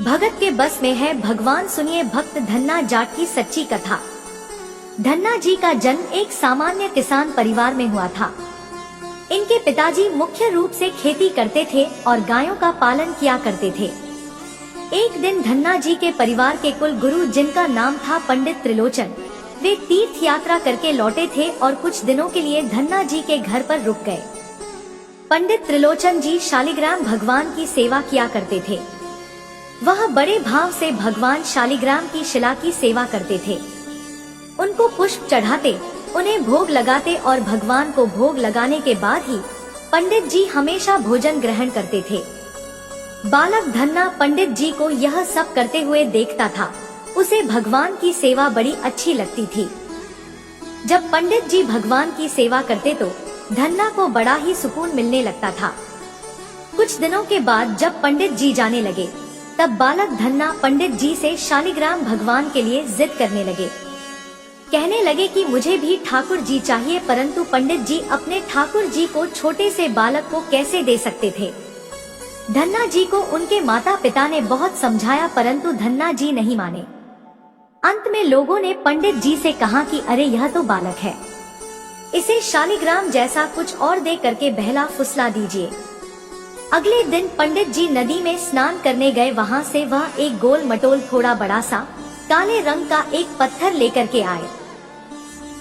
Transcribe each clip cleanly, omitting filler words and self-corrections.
भगत के बस में है भगवान, सुनिए भक्त धन्ना जाट की सच्ची कथा। धन्ना जी का जन्म एक सामान्य किसान परिवार में हुआ था। इनके पिताजी मुख्य रूप से खेती करते थे और गायों का पालन किया करते थे। एक दिन धन्ना जी के परिवार के कुल गुरु, जिनका नाम था पंडित त्रिलोचन, वे तीर्थ यात्रा करके लौटे थे और कुछ दिनों के लिए धन्ना जी के घर पर रुक गए। पंडित त्रिलोचन जी शालिग्राम भगवान की सेवा किया करते थे। वह बड़े भाव से भगवान शालिग्राम की शिला की सेवा करते थे। उनको पुष्प चढ़ाते, उन्हें भोग लगाते और भगवान को भोग लगाने के बाद ही पंडित जी हमेशा भोजन ग्रहण करते थे। बालक धन्ना पंडित जी को यह सब करते हुए देखता था। उसे भगवान की सेवा बड़ी अच्छी लगती थी। जब पंडित जी भगवान की सेवा करते तो धन्ना को बड़ा ही सुकून मिलने लगता था। कुछ दिनों के बाद जब पंडित जी जाने लगे, तब बालक धन्ना पंडित जी से शालिग्राम भगवान के लिए जिद करने लगे। कहने लगे कि मुझे भी ठाकुर जी चाहिए, परंतु पंडित जी अपने ठाकुर जी को छोटे से बालक को कैसे दे सकते थे। धन्ना जी को उनके माता पिता ने बहुत समझाया, परंतु धन्ना जी नहीं माने। अंत में लोगों ने पंडित जी से कहा कि अरे यह तो बालक है, इसे शालिग्राम जैसा कुछ और दे करके बहला फुसला दीजिए। अगले दिन पंडित जी नदी में स्नान करने गए। वहां से वह एक गोल मटोल थोड़ा बड़ा सा काले रंग का एक पत्थर लेकर के आए।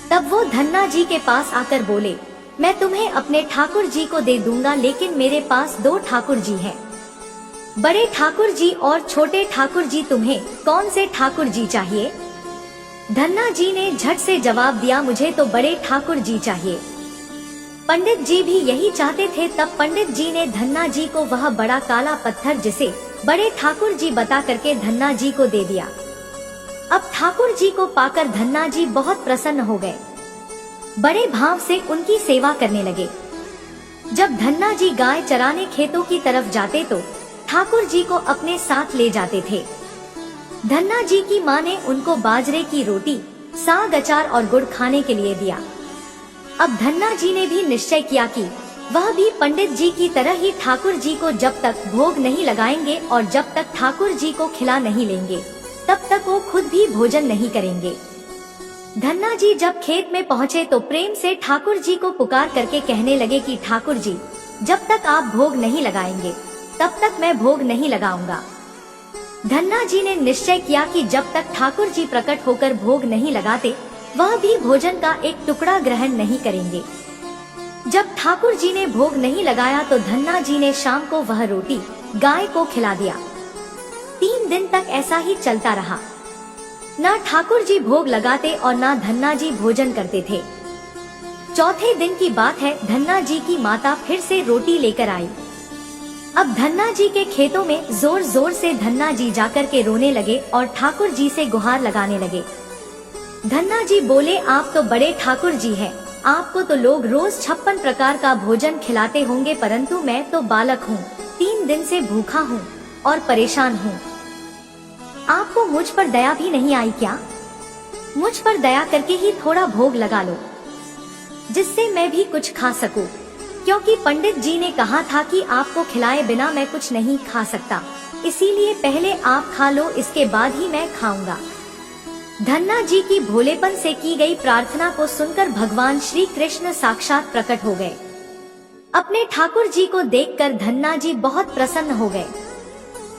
तब वो धन्ना जी के पास आकर बोले, मैं तुम्हें अपने ठाकुर जी को दे दूंगा, लेकिन मेरे पास दो ठाकुर जी हैं। बड़े ठाकुर जी और छोटे ठाकुर जी, तुम्हें कौन से ठाकुर जी चाहिए? धन्ना जी ने झट से जवाब दिया, मुझे तो बड़े ठाकुर जी चाहिए। पंडित जी भी यही चाहते थे। तब पंडित जी ने धन्ना जी को वह बड़ा काला पत्थर, जिसे बड़े ठाकुर जी बता करके धन्ना जी को दे दिया। अब ठाकुर जी को पाकर धन्ना जी बहुत प्रसन्न हो गए। बड़े भाव से उनकी सेवा करने लगे। जब धन्ना जी गाय चराने खेतों की तरफ जाते तो ठाकुर जी को अपने साथ ले जाते थे। धन्ना जी की माँ ने उनको बाजरे की रोटी, साग, अचार और गुड़ खाने के लिए दिया। अब धन्ना जी ने भी निश्चय किया कि वह भी पंडित जी की तरह ही ठाकुर जी को जब तक भोग नहीं लगाएंगे और जब तक ठाकुर जी को खिला नहीं लेंगे, तब तक वो खुद भी भोजन नहीं करेंगे। धन्ना जी जब खेत में पहुँचे तो प्रेम से ठाकुर जी को पुकार करके कहने लगे कि ठाकुर जी, जब तक आप भोग नहीं लगाएंगे तब तक मैं भोग नहीं लगाऊंगा। धन्ना जी ने निश्चय किया कि जब तक ठाकुर जी प्रकट होकर भोग नहीं लगाते, वह भी भोजन का एक टुकड़ा ग्रहण नहीं करेंगे। जब ठाकुर जी ने भोग नहीं लगाया तो धन्ना जी ने शाम को वह रोटी गाय को खिला दिया। 3 दिन तक ऐसा ही चलता रहा। ना ठाकुर जी भोग लगाते और ना धन्ना जी भोजन करते थे। चौथे दिन की बात है, धन्ना जी की माता फिर से रोटी लेकर आई। अब धन्ना जी के खेतों में जोर जोर से धन्ना जी जाकर के रोने लगे और ठाकुर जी से गुहार लगाने लगे। धन्ना जी बोले, आप तो बड़े ठाकुर जी हैं, आपको तो लोग रोज 56 प्रकार का भोजन खिलाते होंगे, परंतु मैं तो बालक हूँ, 3 दिन से भूखा हूँ और परेशान हूँ। आपको मुझ पर दया भी नहीं आई क्या? मुझ पर दया करके ही थोड़ा भोग लगा लो, जिससे मैं भी कुछ खा सकूं, क्योंकि पंडित जी ने कहा था कि आपको खिलाए बिना मैं कुछ नहीं खा सकता, इसीलिए पहले आप खा लो, इसके बाद ही मैं खाऊंगा। धन्ना जी की भोलेपन से की गई प्रार्थना को सुनकर भगवान श्री कृष्ण साक्षात प्रकट हो गए। अपने ठाकुर जी को देखकर धन्ना जी बहुत प्रसन्न हो गए।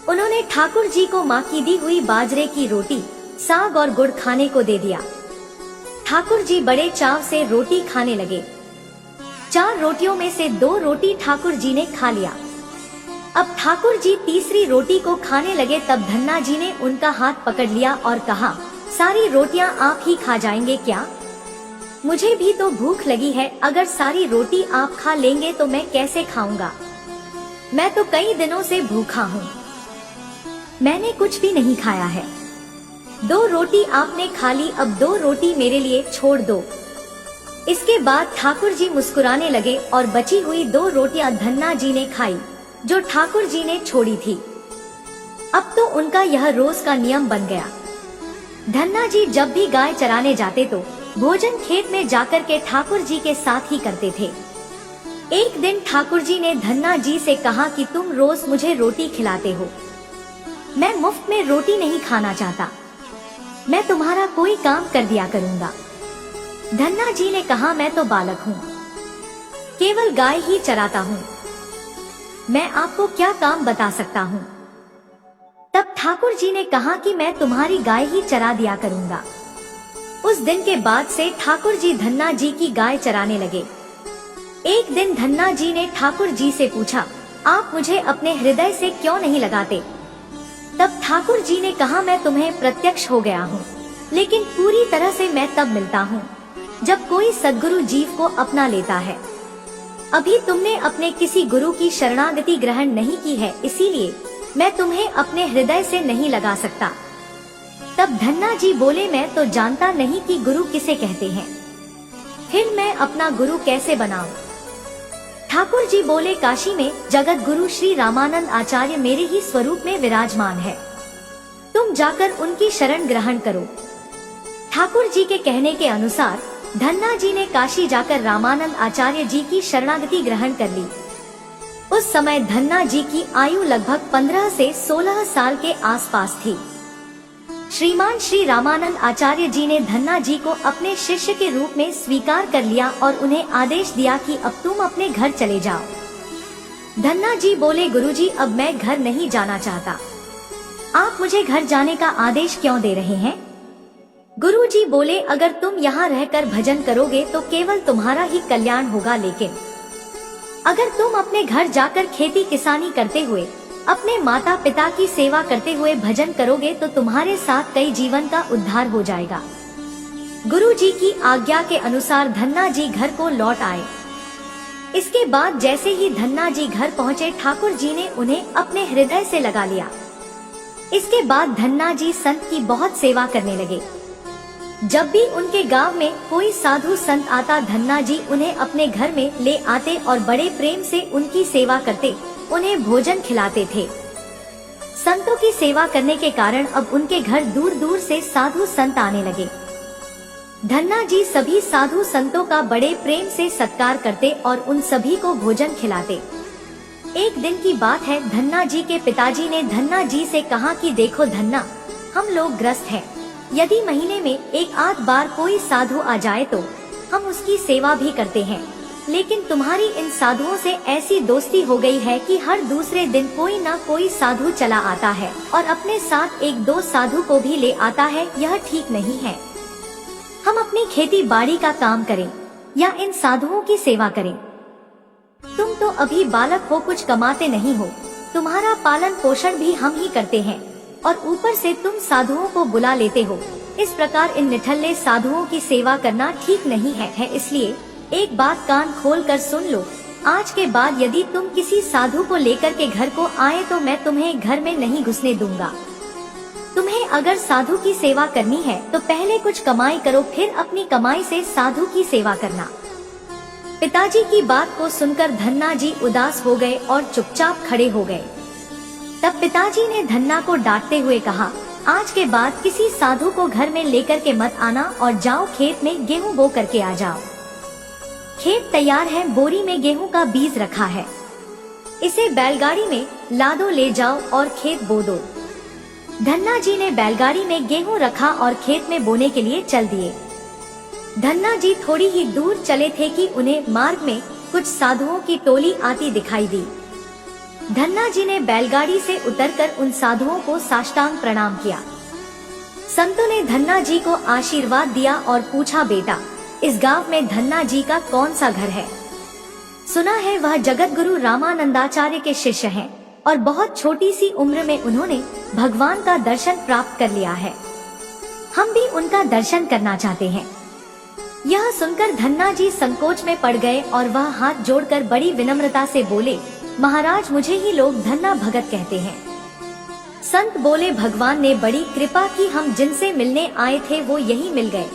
उन्होंने ठाकुर जी को माँ की दी हुई बाजरे की रोटी, साग और गुड़ खाने को दे दिया। ठाकुर जी बड़े चाव से रोटी खाने लगे। 4 रोटियों में से 2 रोटी ठाकुर जी ने खा लिया। अब ठाकुर जी तीसरी रोटी को खाने लगे। तब धन्ना जी ने उनका हाथ पकड़ लिया और कहा, सारी रोटियां आप ही खा जाएंगे क्या? मुझे भी तो भूख लगी है, अगर सारी रोटी आप खा लेंगे तो मैं कैसे खाऊंगा? मैं तो कई दिनों से भूखा हूँ, मैंने कुछ भी नहीं खाया है। 2 रोटी आपने खा ली, अब 2 रोटी मेरे लिए छोड़ दो। इसके बाद ठाकुर जी मुस्कुराने लगे और बची हुई 2 रोटियां धन्ना जी ने खाई, जो ठाकुर जी ने छोड़ी थी। अब तो उनका यह रोज का नियम बन गया। धन्ना जी जब भी गाय चराने जाते तो भोजन खेत में जाकर के ठाकुर जी के साथ ही करते थे। एक दिन ठाकुर जी ने धन्ना जी से कहा कि तुम रोज मुझे रोटी खिलाते हो, मैं मुफ्त में रोटी नहीं खाना चाहता, मैं तुम्हारा कोई काम कर दिया करूँगा। धन्ना जी ने कहा, मैं तो बालक हूँ, केवल गाय ही चराता हूँ, मैं आपको क्या काम बता सकता हूँ। तब ठाकुर जी ने कहा कि मैं तुम्हारी गाय ही चरा दिया करूँगा। उस दिन के बाद से ठाकुर जी धन्ना जी की गाय चराने लगे। एक दिन धन्ना जी ने ठाकुर जी से पूछा, आप मुझे अपने हृदय से क्यों नहीं लगाते? तब ठाकुर जी ने कहा, मैं तुम्हें प्रत्यक्ष हो गया हूँ, लेकिन पूरी तरह से मैं तब मिलता हूँ जब कोई सद्गुरु जीव को अपना लेता है। अभी तुमने अपने किसी गुरु की शरणागति ग्रहण नहीं की है, इसीलिए मैं तुम्हें अपने हृदय से नहीं लगा सकता। तब धन्ना जी बोले, मैं तो जानता नहीं कि गुरु किसे कहते हैं, फिर मैं अपना गुरु कैसे बनाऊं? ठाकुर जी बोले, काशी में जगत गुरु श्री रामानंद आचार्य मेरे ही स्वरूप में विराजमान है, तुम जाकर उनकी शरण ग्रहण करो। ठाकुर जी के कहने के अनुसार धन्ना जी ने काशी जाकर रामानंद आचार्य जी की शरणागति ग्रहण कर ली। उस समय धन्ना जी की आयु लगभग 15 से 16 साल के आसपास थी। श्रीमान श्री रामानंद आचार्य जी ने धन्ना जी को अपने शिष्य के रूप में स्वीकार कर लिया और उन्हें आदेश दिया कि अब तुम अपने घर चले जाओ। धन्ना जी बोले, गुरुजी, अब मैं घर नहीं जाना चाहता, आप मुझे घर जाने का आदेश क्यों दे रहे हैं? गुरुजी बोले, अगर तुम यहाँ रहकर भजन करोगे तो केवल तुम्हारा ही कल्याण होगा, लेकिन अगर तुम अपने घर जाकर खेती किसानी करते हुए अपने माता पिता की सेवा करते हुए भजन करोगे तो तुम्हारे साथ कई जीवन का उद्धार हो जाएगा। गुरुजी की आज्ञा के अनुसार धन्ना जी घर को लौट आए। इसके बाद जैसे ही धन्ना जी घर पहुँचे, ठाकुर जी ने उन्हें अपने हृदय से लगा लिया। इसके बाद धन्ना जी संत की बहुत सेवा करने लगे। जब भी उनके गांव में कोई साधु संत आता, धन्ना जी उन्हें अपने घर में ले आते और बड़े प्रेम से उनकी सेवा करते, उन्हें भोजन खिलाते थे। संतों की सेवा करने के कारण अब उनके घर दूर दूर से साधु संत आने लगे। धन्ना जी सभी साधु संतों का बड़े प्रेम से सत्कार करते और उन सभी को भोजन खिलाते। एक दिन की बात है, धन्ना जी के पिताजी ने धन्ना जी से कहा कि देखो धन्ना, हम लोग ग्रस्त हैं, यदि महीने में एक आध बार कोई साधु आ जाए तो हम उसकी सेवा भी करते हैं, लेकिन तुम्हारी इन साधुओं से ऐसी दोस्ती हो गई है कि हर दूसरे दिन कोई ना कोई साधु चला आता है और अपने साथ एक दो साधु को भी ले आता है, यह ठीक नहीं है। हम अपनी खेती बाड़ी का काम करें या इन साधुओं की सेवा करें? तुम तो अभी बालक हो, कुछ कमाते नहीं हो, तुम्हारा पालन पोषण भी हम ही करते हैं और ऊपर से तुम साधुओं को बुला लेते हो। इस प्रकार इन निठल्ले साधुओं की सेवा करना ठीक नहीं है। इसलिए एक बात कान खोल कर सुन लो, आज के बाद यदि तुम किसी साधु को लेकर के घर को आए तो मैं तुम्हें घर में नहीं घुसने दूंगा। तुम्हें अगर साधु की सेवा करनी है तो पहले कुछ कमाई करो, फिर अपनी कमाई से साधु की सेवा करना। पिताजी की बात को सुनकर धन्ना जी उदास हो गए और चुपचाप खड़े हो गए। तब पिताजी ने धन्ना को डांटते हुए कहा, आज के बाद किसी साधु को घर में लेकर के मत आना और जाओ खेत में गेहूं बो करके आ जाओ। खेत तैयार है, बोरी में गेहूं का बीज रखा है, इसे बैलगाड़ी में लादो, ले जाओ और खेत बो दो। धन्ना जी ने बैलगाड़ी में गेहूं रखा और खेत में बोने के लिए चल दिए। धन्ना जी थोड़ी ही दूर चले थे कि उन्हें मार्ग में कुछ साधुओं की टोली आती दिखाई दी। धन्ना जी ने बैलगाड़ी से उतरकर उन साधुओं को साष्टांग प्रणाम किया। संतों ने धन्ना जी को आशीर्वाद दिया और पूछा, बेटा, इस गांव में धन्ना जी का कौन सा घर है? सुना है वह जगत गुरु रामानंदाचार्य के शिष्य हैं और बहुत छोटी सी उम्र में उन्होंने भगवान का दर्शन प्राप्त कर लिया है। हम भी उनका दर्शन करना चाहते हैं। यह सुनकर धन्ना जी संकोच में पड़ गए और वह हाथ जोड़कर बड़ी विनम्रता से बोले, महाराज, मुझे ही लोग धन्ना भगत कहते हैं। संत बोले, भगवान ने बड़ी कृपा की, हम जिनसे मिलने आए थे वो यही मिल गए।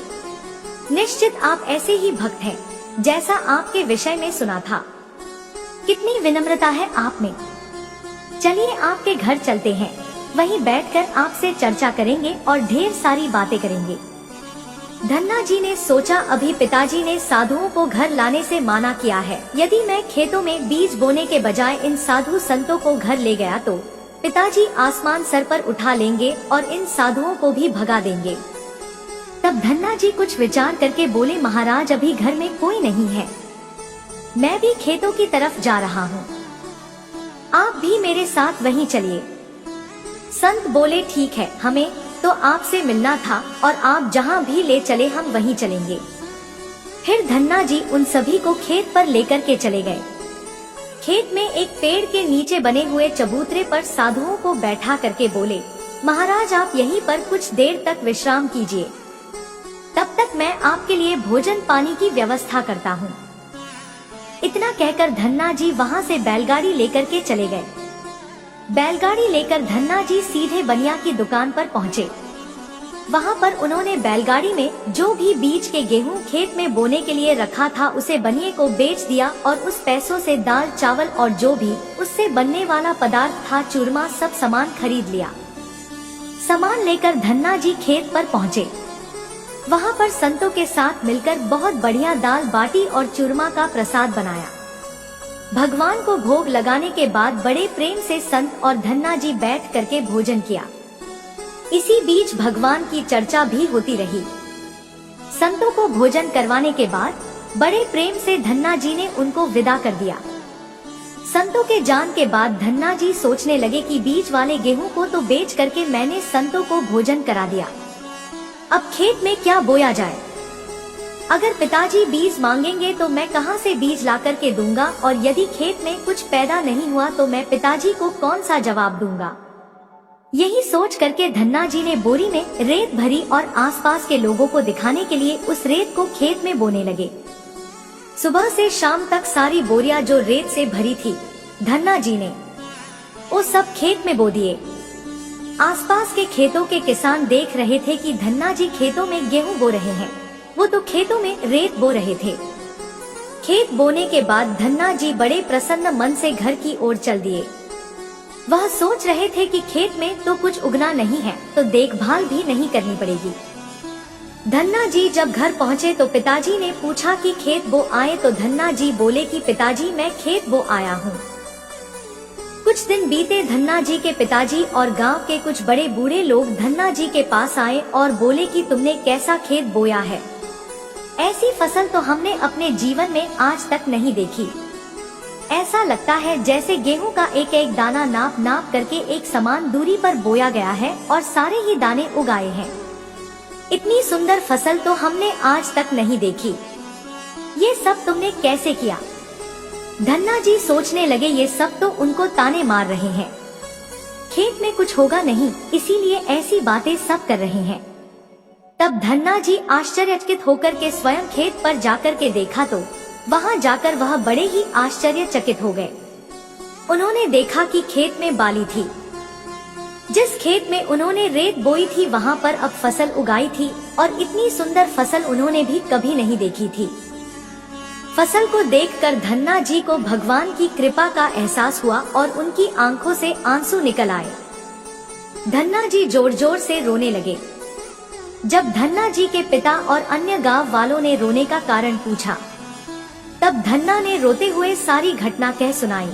निश्चित आप ऐसे ही भक्त हैं जैसा आपके विषय में सुना था। कितनी विनम्रता है आप में। चलिए आपके घर चलते हैं, वहीं बैठकर आपसे चर्चा करेंगे और ढेर सारी बातें करेंगे। धन्ना जी ने सोचा, अभी पिताजी ने साधुओं को घर लाने से माना किया है, यदि मैं खेतों में बीज बोने के बजाय इन साधु संतों को घर ले गया तो पिताजी आसमान सर पर उठा लेंगे और इन साधुओं को भी भगा देंगे। तब धन्ना जी कुछ विचार करके बोले, महाराज अभी घर में कोई नहीं है, मैं भी खेतों की तरफ जा रहा हूँ, आप भी मेरे साथ वहीं चलिए। संत बोले, ठीक है, हमें तो आपसे मिलना था और आप जहाँ भी ले चले हम वहीं चलेंगे। फिर धन्ना जी उन सभी को खेत पर लेकर के चले गए। खेत में एक पेड़ के नीचे बने हुए चबूतरे पर साधुओं को बैठा करके बोले, महाराज आप यहीं पर कुछ देर तक विश्राम कीजिए, तब तक मैं आपके लिए भोजन पानी की व्यवस्था करता हूँ। इतना कहकर धन्ना जी वहाँ से बैलगाड़ी लेकर के चले गए। बैलगाड़ी लेकर धन्ना जी सीधे बनिया की दुकान पर पहुँचे। वहाँ पर उन्होंने बैलगाड़ी में जो भी बीज के गेहूं खेत में बोने के लिए रखा था उसे बनिए को बेच दिया और उस पैसों से दाल चावल और जो भी उससे बनने वाला पदार्थ था, चूरमा, सब सामान खरीद लिया। सामान लेकर धन्ना जी खेत पर पहुँचे। वहाँ पर संतों के साथ मिलकर बहुत बढ़िया दाल बाटी और चूरमा का प्रसाद बनाया। भगवान को भोग लगाने के बाद बड़े प्रेम से संत और धन्ना जी बैठ करके भोजन किया। इसी बीच भगवान की चर्चा भी होती रही। संतों को भोजन करवाने के बाद बड़े प्रेम से धन्ना जी ने उनको विदा कर दिया। संतों के जान के बाद धन्ना जी सोचने लगे कि बीज वाले गेहूं को तो बेच करके मैंने संतों को भोजन करा दिया, अब खेत में क्या बोया जाए। अगर पिताजी बीज मांगेंगे तो मैं कहां से बीज ला करके दूंगा, और यदि खेत में कुछ पैदा नहीं हुआ तो मैं पिताजी को कौन सा जवाब दूंगा। यही सोच करके धन्ना जी ने बोरी में रेत भरी और आसपास के लोगों को दिखाने के लिए उस रेत को खेत में बोने लगे। सुबह से शाम तक सारी बोरियां जो रेत से भरी थी धन्ना जी ने वो सब खेत में बो दिए। आसपास के खेतों के किसान देख रहे थे कि धन्ना जी खेतों में गेहूं बो रहे हैं, वो तो खेतों में रेत बो रहे थे। खेत बोने के बाद धन्ना जी बड़े प्रसन्न मन से घर की ओर चल दिए। वह सोच रहे थे कि खेत में तो कुछ उगना नहीं है तो देखभाल भी नहीं करनी पड़ेगी। धन्ना जी जब घर पहुँचे तो पिताजी ने पूछा कि खेत बो आए, तो धन्ना जी बोले कि पिताजी मैं खेत बो आया हूँ। कुछ दिन बीते, धन्ना जी के पिताजी और गांव के कुछ बड़े बूढ़े लोग धन्ना जी के पास आए और बोले कि तुमने कैसा खेत बोया है, ऐसी फसल तो हमने अपने जीवन में आज तक नहीं देखी। ऐसा लगता है जैसे गेहूं का एक एक दाना नाप नाप करके एक समान दूरी पर बोया गया है और सारे ही दाने उगाए हैं। इतनी सुंदर फसल तो हमने आज तक नहीं देखी, ये सब तुमने कैसे किया। धन्ना जी सोचने लगे ये सब तो उनको ताने मार रहे हैं, खेत में कुछ होगा नहीं इसीलिए ऐसी बातें सब कर रहे हैं। तब धन्ना जी आश्चर्यचकित होकर के स्वयं खेत पर जाकर के देखा तो वहां जाकर वह बड़े ही आश्चर्यचकित हो गए। उन्होंने देखा कि खेत में बाली थी। जिस खेत में उन्होंने रेत बोई थी वहां पर अब फसल उगाई थी और इतनी सुंदर फसल उन्होंने भी कभी नहीं देखी थी। फसल को देखकर धन्ना जी को भगवान की कृपा का एहसास हुआ और उनकी आंखों से आंसू निकल आए। धन्ना जी जोर जोर से रोने लगे। जब धन्ना जी के पिता और अन्य गांव वालों ने रोने का कारण पूछा तब धन्ना ने रोते हुए सारी घटना कह सुनाई।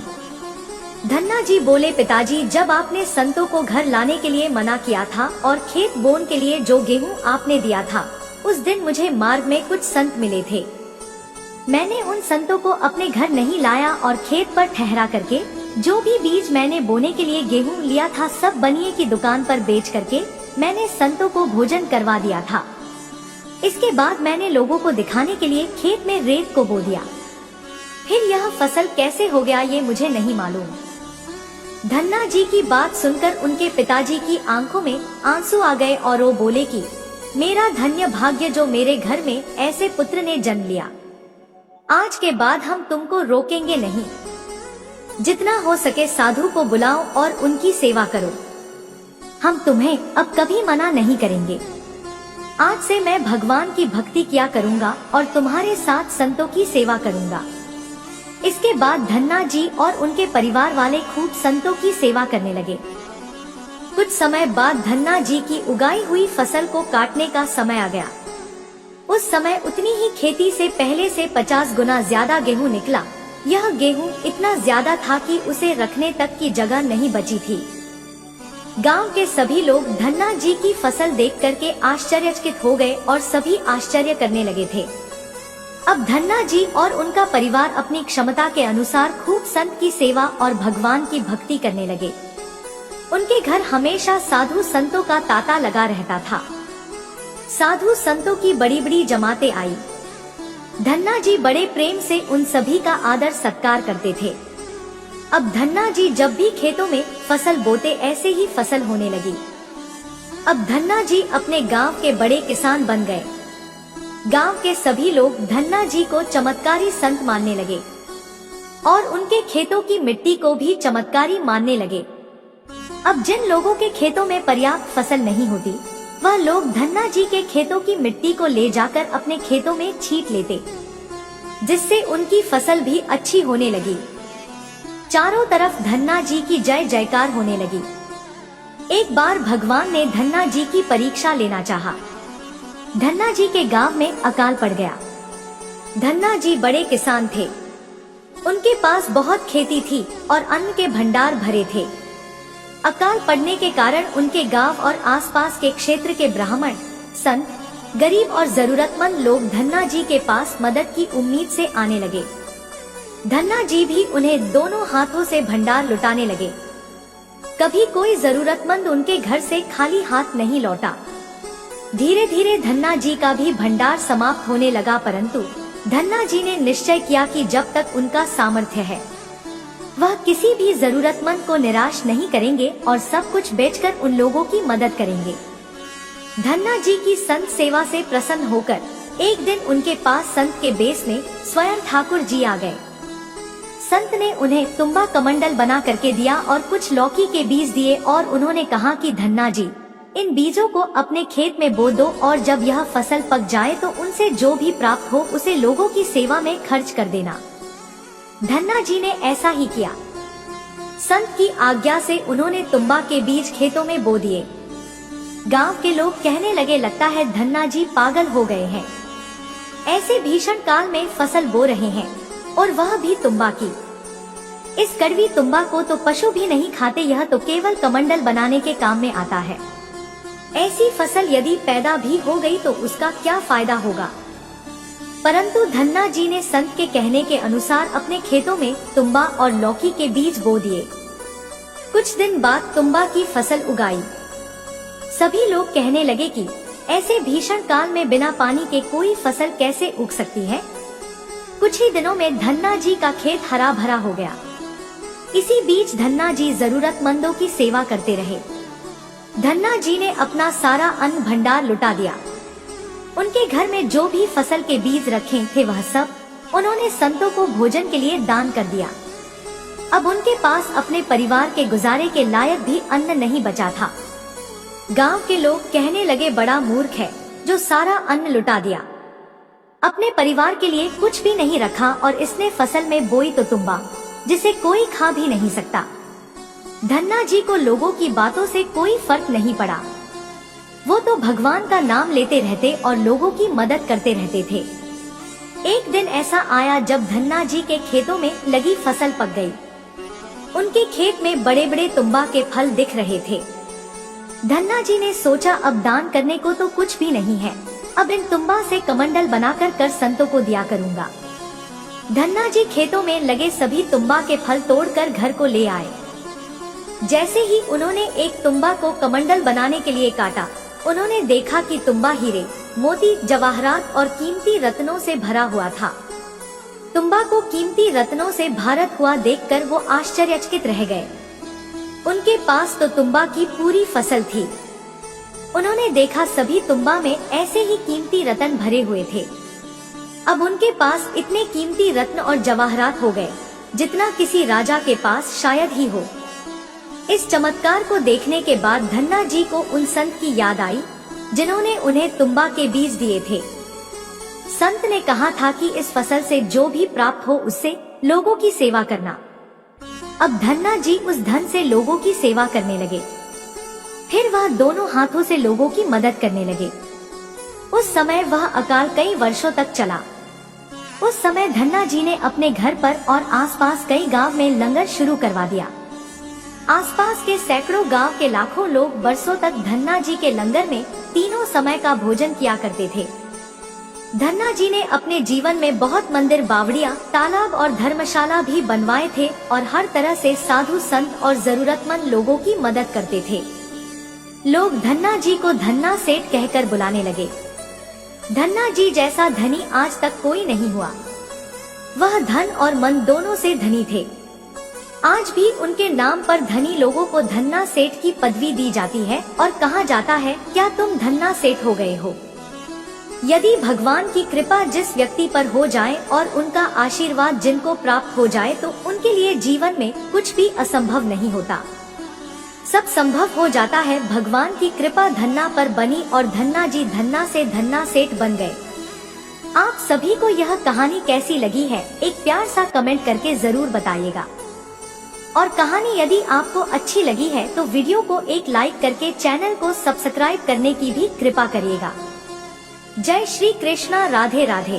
धन्ना जी बोले, पिताजी जब आपने संतों को घर लाने के लिए मना किया था और खेत बोन के लिए जो गेहूं आपने दिया था, उस दिन मुझे मार्ग में कुछ संत मिले थे। मैंने उन संतों को अपने घर नहीं लाया और खेत पर ठहरा करके जो भी बीज मैंने बोने के लिए गेहूं लिया था सब बनिए की दुकान पर बेच करके मैंने संतों को भोजन करवा दिया था। इसके बाद मैंने लोगों को दिखाने के लिए खेत में रेत को बो दिया। फिर यह फसल कैसे हो गया ये मुझे नहीं मालूम। धन्ना जी की बात सुनकर उनके पिताजी की आंखों में आंसू आ गए और वो बोले कि मेरा धन्य भाग्य जो मेरे घर में ऐसे पुत्र ने जन्म लिया। आज के बाद हम तुमको रोकेंगे नहीं, जितना हो सके साधु को बुलाओ और उनकी सेवा करो। हम तुम्हें अब कभी मना नहीं करेंगे। आज से मैं भगवान की भक्ति किया करूंगा और तुम्हारे साथ संतों की सेवा करूंगा। इसके बाद धन्ना जी और उनके परिवार वाले खूब संतों की सेवा करने लगे। कुछ समय बाद धन्ना जी की उगाई हुई फसल को काटने का समय आ गया। उस समय उतनी ही खेती से पहले से 50 गुना ज्यादा गेहूं निकला। यह गेहूं इतना ज्यादा था कि उसे रखने तक की जगह नहीं बची थी। गांव के सभी लोग धन्ना जी की फसल देख करके आश्चर्यचकित हो गए और सभी आश्चर्य करने लगे थे। अब धन्ना जी और उनका परिवार अपनी क्षमता के अनुसार खूब संत की सेवा और भगवान की भक्ति करने लगे। उनके घर हमेशा साधु संतों का तांता लगा रहता था। साधु संतों की बड़ी बड़ी जमातें आई। धन्ना जी बड़े प्रेम से उन सभी का आदर सत्कार करते थे। अब धन्ना जी जब भी खेतों में फसल बोते ऐसे ही फसल होने लगी। अब धन्ना जी अपने गांव के बड़े किसान बन गए। गांव के सभी लोग धन्ना जी को चमत्कारी संत मानने लगे और उनके खेतों की मिट्टी को भी चमत्कारी मानने लगे। अब जिन लोगों के खेतों में पर्याप्त फसल नहीं होती, वह लोग धन्ना जी के खेतों की मिट्टी को ले जाकर अपने खेतों में छींट लेते, जिससे उनकी फसल भी अच्छी होने लगी। चारों तरफ धन्ना जी की जय जयकार होने लगी। एक बार भगवान ने धन्ना जी की परीक्षा लेना चाहा। धन्ना जी के गांव में अकाल पड़ गया। धन्ना जी बड़े किसान थे। उनके पास बहुत खेती थी और अन्न के भंडार भरे थे। अकाल पड़ने के कारण उनके गांव और आसपास के क्षेत्र के ब्राह्मण, संत, गरीब और जरूरतमंद लोग धन्ना जी के पास मदद की उम्मीद से आने लगे। धन्ना जी भी उन्हें दोनों हाथों से भंडार लुटाने लगे। कभी कोई जरूरतमंद उनके घर से खाली हाथ नहीं लौटा। धीरे धीरे धन्ना जी का भी भंडार समाप्त होने लगा, परंतु धन्ना जी ने निश्चय किया कि जब तक उनका सामर्थ्य है, वह किसी भी जरूरतमंद को निराश नहीं करेंगे और सब कुछ बेचकर उन लोगों की मदद करेंगे। धन्ना जी की संत सेवा से प्रसन्न होकर एक दिन उनके पास संत के बेस में स्वयं ठाकुर जी आ गए। संत ने उन्हें तुम्बा कमंडल बना करके दिया और कुछ लौकी के बीज दिए और उन्होंने कहा कि धन्ना जी, इन बीजों को अपने खेत में बो दो और जब यह फसल पक जाए तो उनसे जो भी प्राप्त हो उसे लोगों की सेवा में खर्च कर देना। धन्ना जी ने ऐसा ही किया। संत की आज्ञा से उन्होंने तुम्बा के बीज खेतों में बो दिए। गांव के लोग कहने लगे, लगता है धन्ना जी पागल हो गए हैं। ऐसे भीषण काल में फसल बो रहे हैं और वह भी तुम्बा की। इस कड़वी तुम्बा को तो पशु भी नहीं खाते, यह तो केवल कमंडल बनाने के काम में आता है। ऐसी फसल यदि पैदा भी हो गई तो उसका क्या फायदा होगा। परंतु धन्ना जी ने संत के कहने के अनुसार अपने खेतों में तुम्बा और लौकी के बीज बो दिए। कुछ दिन बाद तुम्बा की फसल उगाई। सभी लोग कहने लगे कि ऐसे भीषण काल में बिना पानी के कोई फसल कैसे उग सकती है। कुछ ही दिनों में धन्ना जी का खेत हरा भरा हो गया। इसी बीच धन्ना जी जरूरतमंदों की सेवा करते रहे। धन्ना जी ने अपना सारा अन्न भंडार लुटा दिया। उनके घर में जो भी फसल के बीज रखे थे वह सब उन्होंने संतों को भोजन के लिए दान कर दिया। अब उनके पास अपने परिवार के गुजारे के लायक भी अन्न नहीं बचा था। गांव के लोग कहने लगे, बड़ा मूर्ख है जो सारा अन्न लुटा दिया, अपने परिवार के लिए कुछ भी नहीं रखा और इसने फसल में बोई तो तुम्बा, जिसे कोई खा भी नहीं सकता। धन्ना जी को लोगों की बातों से कोई फर्क नहीं पड़ा। वो तो भगवान का नाम लेते रहते और लोगों की मदद करते रहते थे। एक दिन ऐसा आया जब धन्ना जी के खेतों में लगी फसल पक गई। उनके खेत में बड़े बड़े तुम्बा के फल दिख रहे थे। धन्ना जी ने सोचा, अब दान करने को तो कुछ भी नहीं है, अब इन तुम्बा से कमंडल बनाकर कर संतों को दिया करूंगा। धन्ना जी खेतों में लगे सभी तुम्बा के फल तोड़कर घर को ले आए। जैसे ही उन्होंने एक तुम्बा को कमंडल बनाने के लिए काटा, उन्होंने देखा कि तुम्बा हीरे, मोती, जवाहरात और कीमती रत्नों से भरा हुआ था। तुम्बा को कीमती रत्नों से भारत हुआ देखकर वो आश्चर्यचकित रह गए। उनके पास तो तुम्बा की पूरी फसल थी। उन्होंने देखा सभी तुम्बा में ऐसे ही कीमती रत्न भरे हुए थे। अब उनके पास इतने कीमती रत्न और जवाहरात हो गए जितना किसी राजा के पास शायद ही हो। इस चमत्कार को देखने के बाद धन्ना जी को उन संत की याद आई जिन्होंने उन्हें तुम्बा के बीज दिए थे। संत ने कहा था कि इस फसल से जो भी प्राप्त हो उससे लोगों की सेवा करना। अब धन्ना जी उस धन से लोगों की सेवा करने लगे। फिर वह दोनों हाथों से लोगों की मदद करने लगे। उस समय वह अकाल कई वर्षों तक चला। उस समय धन्ना जी ने अपने घर पर और आसपास कई गांव में लंगर शुरू करवा दिया। आसपास के सैकड़ों गांव के लाखों लोग बरसों तक धन्ना जी के लंगर में तीनों समय का भोजन किया करते थे। धन्ना जी ने अपने जीवन में बहुत मंदिर, बावड़िया, तालाब और धर्मशाला भी बनवाए थे और हर तरह से साधु संत और जरूरतमंद लोगों की मदद करते थे। लोग धन्ना जी को धन्ना सेठ कहकर बुलाने लगे। धन्ना जी जैसा धनी आज तक कोई नहीं हुआ। वह धन और मन दोनों से धनी थे। आज भी उनके नाम पर धनी लोगों को धन्ना सेठ की पदवी दी जाती है और कहा जाता है, क्या तुम धन्ना सेठ हो गए हो? यदि भगवान की कृपा जिस व्यक्ति पर हो जाए और उनका आशीर्वाद जिनको प्राप्त हो जाए तो उनके लिए जीवन में कुछ भी असंभव नहीं होता, सब संभव हो जाता है। भगवान की कृपा धन्ना पर बनी और धन्ना जी धन्ना से धन्ना सेठ बन गए। आप सभी को यह कहानी कैसी लगी है, एक प्यार सा कमेंट करके जरूर बताइएगा। और कहानी यदि आपको अच्छी लगी है तो वीडियो को एक लाइक करके चैनल को सब्सक्राइब करने की भी कृपा करिएगा। जय श्री कृष्णा, राधे राधे।